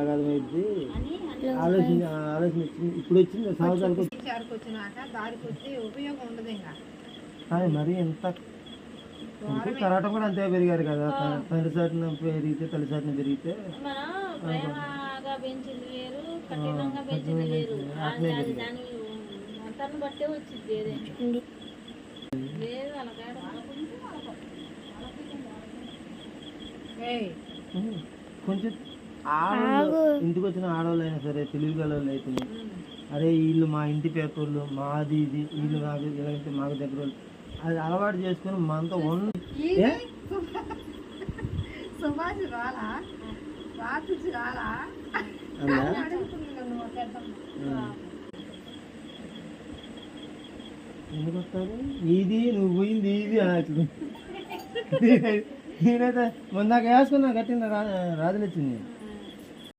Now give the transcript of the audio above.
అగాధం అయింది ఆలోచన ఆలోచన వచ్చింది. ఇప్పుడు వచ్చింది సంవత్సరాలకు వచ్చినాక దారికి వచ్చి ఉపయోగం ఉండదు ఇంకా. మరి ఎంత కరాట కూడా అంతే పెరిగారు కదా, తండ్రి సాటిన పెరిగితే తల్లి సాటిన పెరిగితే పెంచింది వేరు, కఠినంగా పెంచింది వేరు. దాని అంతను బట్టే వచ్చింది లేదు కొంచెం ఆడవాళ్ళు ఇంటికి వచ్చిన ఆడవాళ్ళు అయినా సరే తెలివి గలవాళ్ళు అయితే అరే వీళ్ళు మా ఇంటి పేపర్లు మాది ఇది వీళ్ళు నాకు ఇలాంటి మాకు దగ్గర వాళ్ళు అది అలవాటు చేసుకుని మనతో సుభాష్ రాలా రాత్రి రాలా ఎందుకు వస్తారు ఇది నువ్వు పోయింది ఇది అని నేనైతే మొన్న వేసుకున్నా కట్టిన రాజులు వచ్చింది.